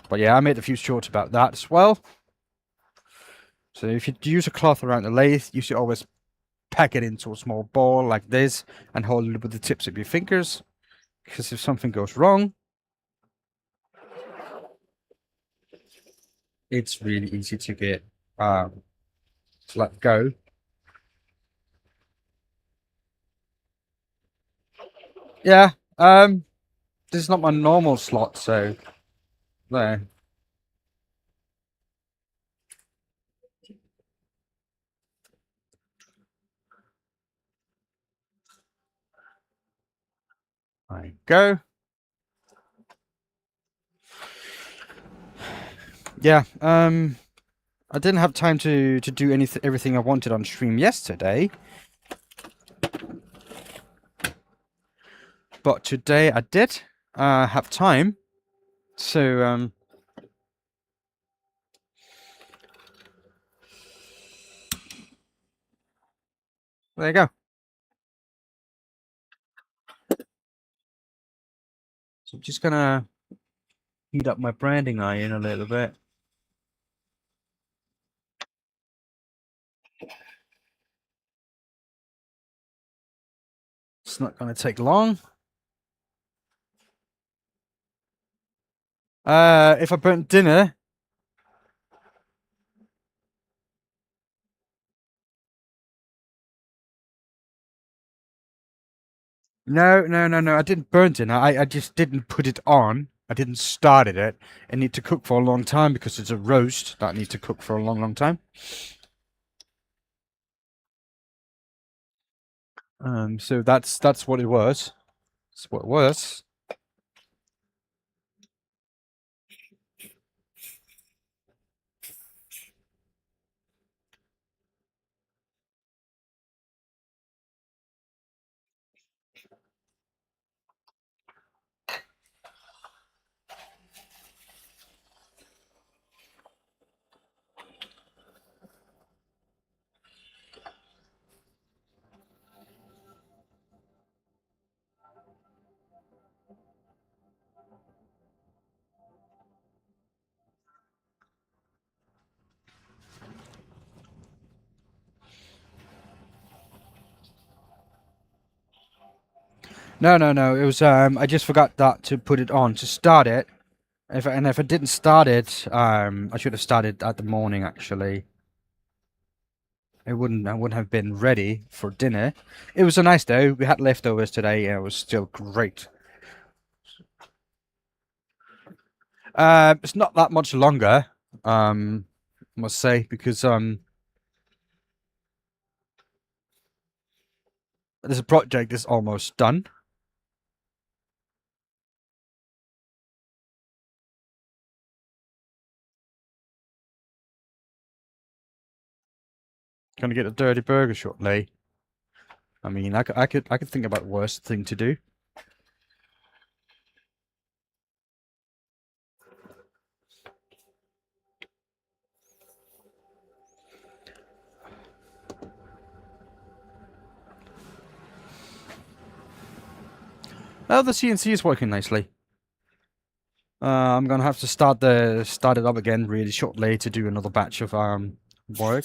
But yeah, I made a few shorts about that as well. So if you use a cloth around the lathe, you should always pack it into a small ball like this and hold it with the tips of your fingers. Because if something goes wrong, it's really easy to get to let go. Yeah, this is not my normal slot, so there. I go. Yeah, I didn't have time to do everything I wanted on stream yesterday, but today I did have time. So there you go. So I'm just gonna heat up my branding iron a little bit. It's not gonna take long. If I burnt dinner, no. I didn't burn dinner. I just didn't put it on. I didn't start it. It need to cook for a long time because it's a roast that needs to cook for a long time. So that's what it was. That's what it was. No. It was I just forgot that to put it on to start it. If I didn't start it, I should have started at the morning actually. I wouldn't have been ready for dinner. It was a nice day. We had leftovers today, and it was still great. It's not that much longer. I must say because this project is almost done. Gonna get a dirty burger shortly. I mean, I could think about worse thing to do. Oh, the CNC is working nicely. I'm gonna have to start it up again really shortly to do another batch of work.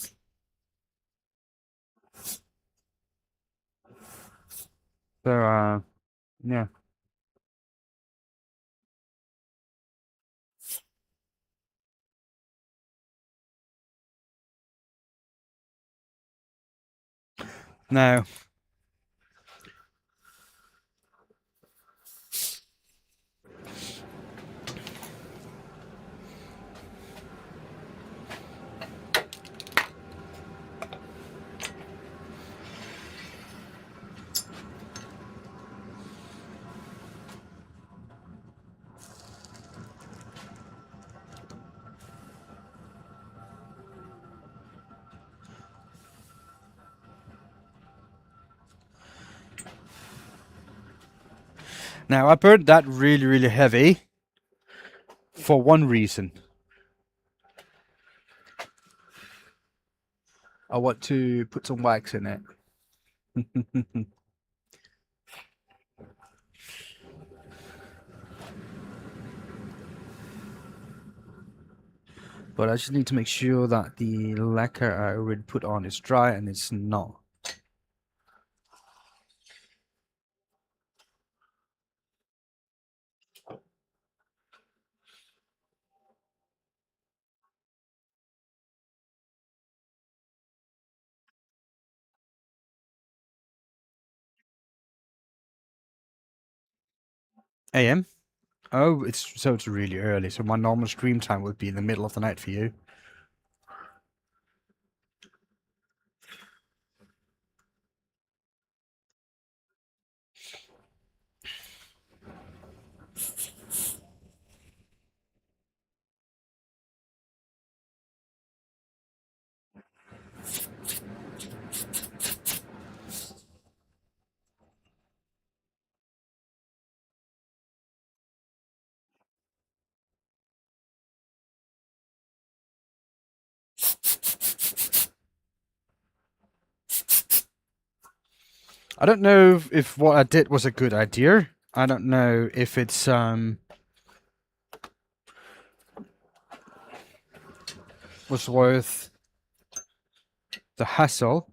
So yeah. Now, I burned that really heavy for one reason. I want to put some wax in it. But I just need to make sure that the lacquer I already put on is dry, and it's not. AM? Oh, it's really early. So my normal stream time would be in the middle of the night for you. I don't know if what I did was a good idea. I don't know if it's was worth the hassle.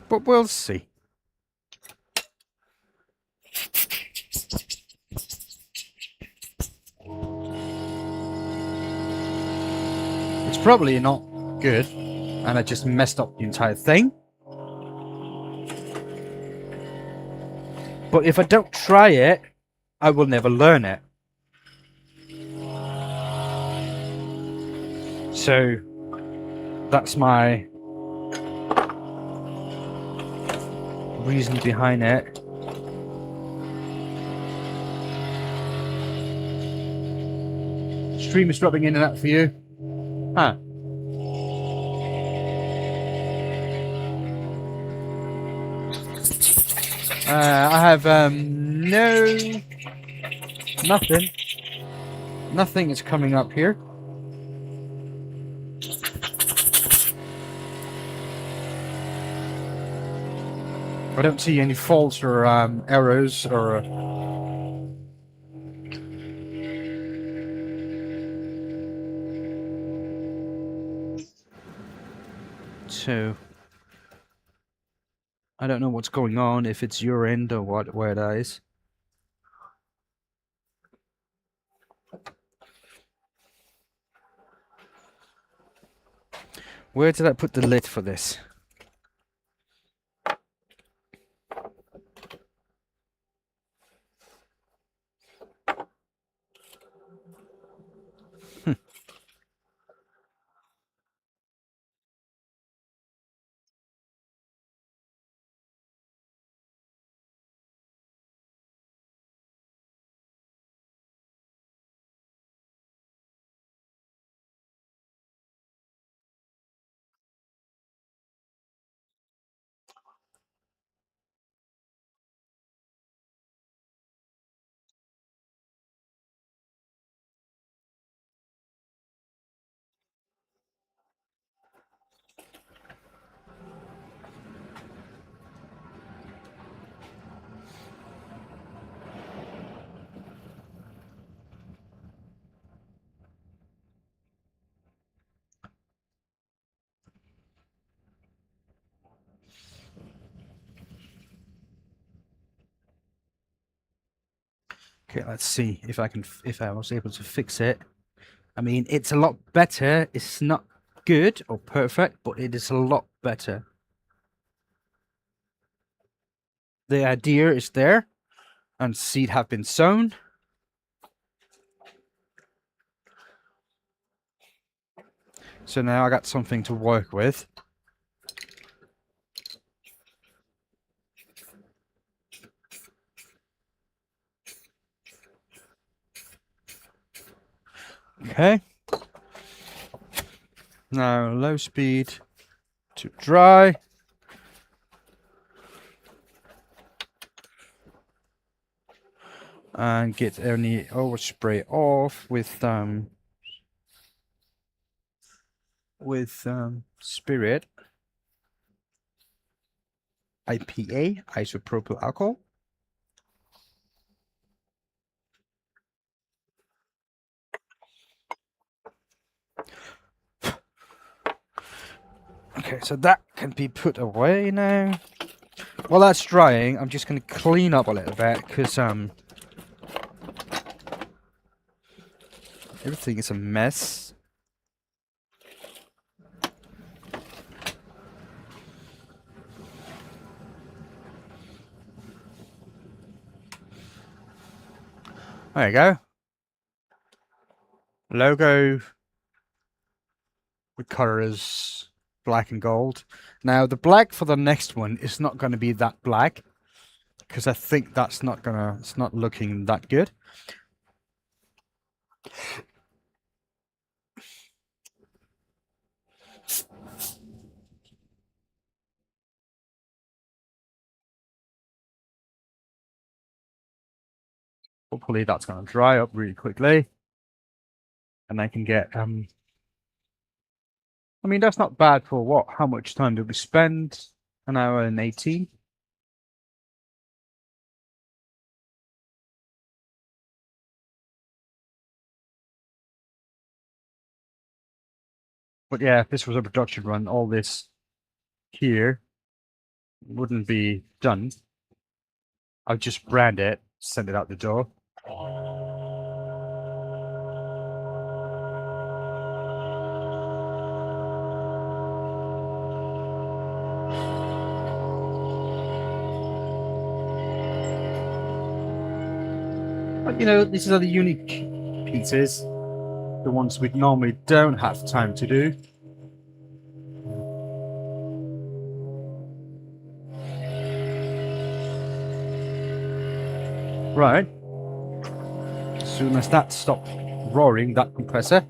But we'll see. It's probably not good, and I just messed up the entire thing. But if I don't try it, I will never learn it. So that's my reason behind it. Stream is dropping in and out for you. Huh. I have nothing. Nothing is coming up here. I don't see any faults or errors or. So I don't know what's going on, if it's your end or where that is. Where did I put the lid for this? Okay, let's see if I was able to fix it. I mean, it's a lot better. It's not good or perfect, but it is a lot better. The idea is there, and seed have been sown. So now I got something to work with. Okay. Now low speed to dry. And get any overspray off with spirit IPA, isopropyl alcohol. Okay, so that can be put away now. While that's drying, I'm just going to clean up a little bit because everything is a mess. There you go. Logo with colors black and gold. Now the black for the next one is not going to be that black because I think that's not gonna, it's not looking that good. Hopefully that's going to dry up really quickly and I can get I mean, that's not bad for what? How much time did we spend? An hour and 18. But yeah, if this was a production run, all this here wouldn't be done. I'd just brand it, send it out the door. But you know, these are the unique pieces, the ones we normally don't have time to do. Right. As soon as that stopped roaring, that compressor.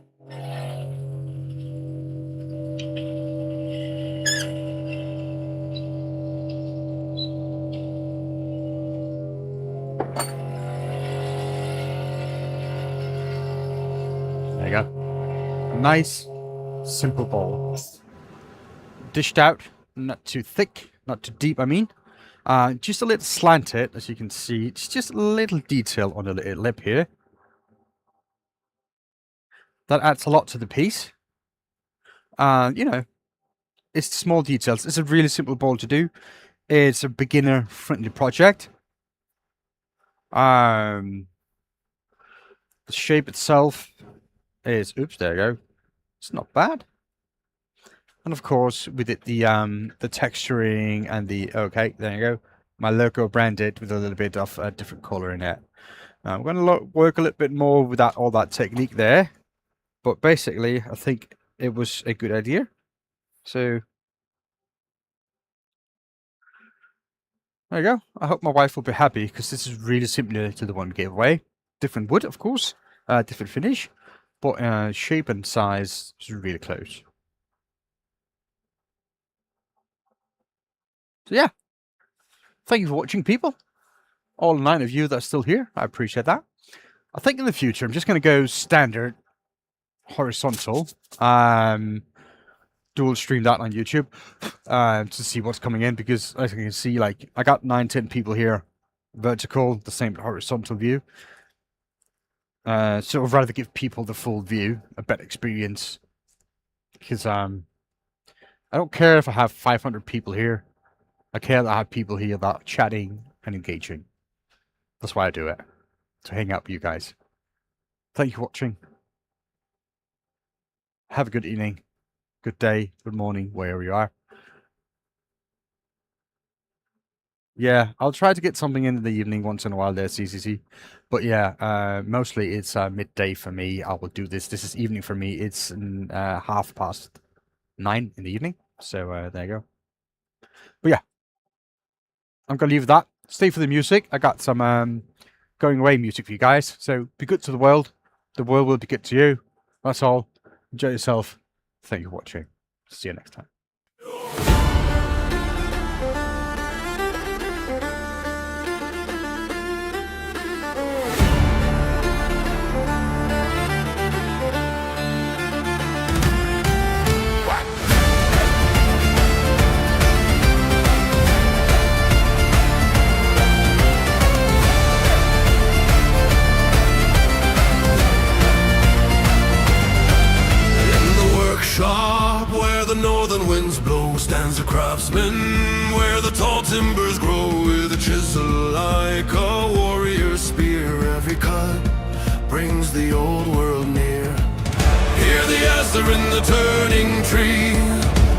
There you go. A nice, simple bowl. Dished out, not too thick, not too deep, I mean. Just a little slanted, as you can see. It's just a little detail on the little lip here. That adds a lot to the piece. You know, it's small details. It's a really simple bowl to do. It's a beginner-friendly project. The shape itself is, oops, there you go. It's not bad. And of course, with it, the texturing and the, okay, there you go. My logo branded with a little bit of a different color in it. I'm going to work a little bit more with that, all that technique there. But basically, I think it was a good idea. So, there you go. I hope my wife will be happy because this is really similar to the one we gave away. Different wood, of course, different finish, but shape and size is really close. So yeah, thank you for watching, people. All 9 of you that are still here, I appreciate that. I think in the future, I'm just going to go standard horizontal. Dual stream that on YouTube to see what's coming in, because as you can see, like, I got 9-10 people here vertical, the same horizontal view. So I'd rather give people the full view, a better experience, because I don't care if I have 500 people here. I care that I have people here that are chatting and engaging. That's why I do it, to hang out with you guys. Thank you for watching. Have a good evening, good day, good morning, wherever you are. Yeah, I'll try to get something in the evening once in a while there, CCC. But yeah, mostly it's midday for me. I will do this. This is evening for me. It's 9:30 in the evening. So there you go. But yeah, I'm going to leave that. Stay for the music. I got some going away music for you guys. So be good to the world. The world will be good to you. That's all. Enjoy yourself. Thank you for watching. See you next time. Where the northern winds blow, stands a craftsman where the tall timbers grow with a chisel like a warrior's spear. Every cut brings the old world near. Hear the Asher in the turning tree,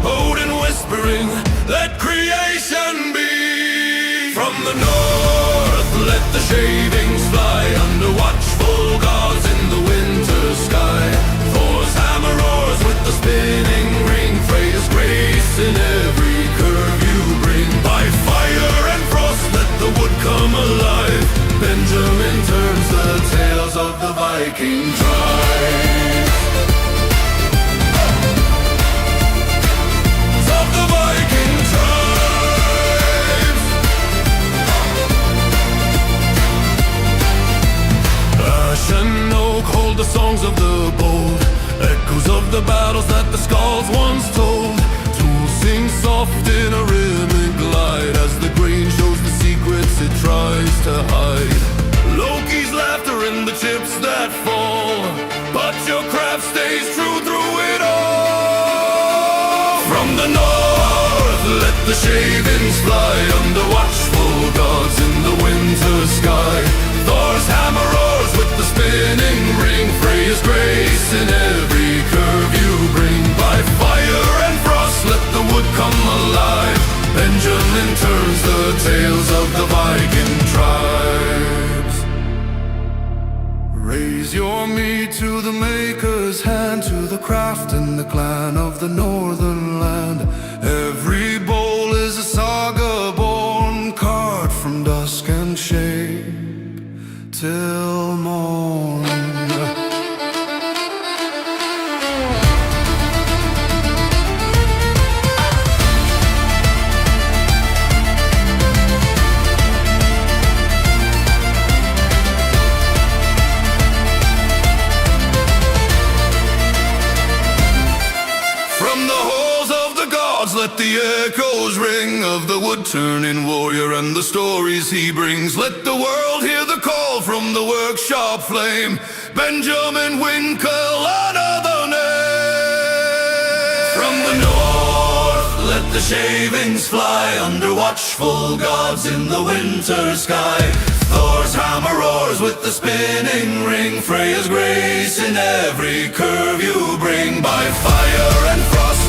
Odin whispering, let creation be. From the north, let the shavings fly under watchful gods in the winter sky. Thor's hammer roars with the spinning ring, Freya's grace in every curve you bring. By fire and frost, let the wood come alive. Benjamin turns the tales of the Viking tribe. Of the Viking tribes. Ash and oak hold the songs of the bold, echoes of the battles that the skalds once told. Tools sing soft in a rhythmic glide as the grain shows the secrets it tries to hide. Loki's laughter in the chips that fall, but your craft stays true through it all. From the north, let the shavings fly under watchful gods in the winter sky. Thor's hammer roars with the spinning ring, Freya's grace in every curve you bring. By fire and frost, let the wood come alive. Benjamin turns the tales of the Viking tribes. Raise your meat to the maker's hand, to the craft and the clan of the northern land. Every bowl is a saga born, carved from dusk and shape till morn. Let the echoes ring of the wood-turning warrior and the stories he brings. Let the world hear the call from the workshop flame. Benjamin Winkle, another name. From the north, let the shavings fly under watchful gods in the winter sky. Thor's hammer roars with the spinning ring, Freya's grace in every curve you bring. By fire and frost,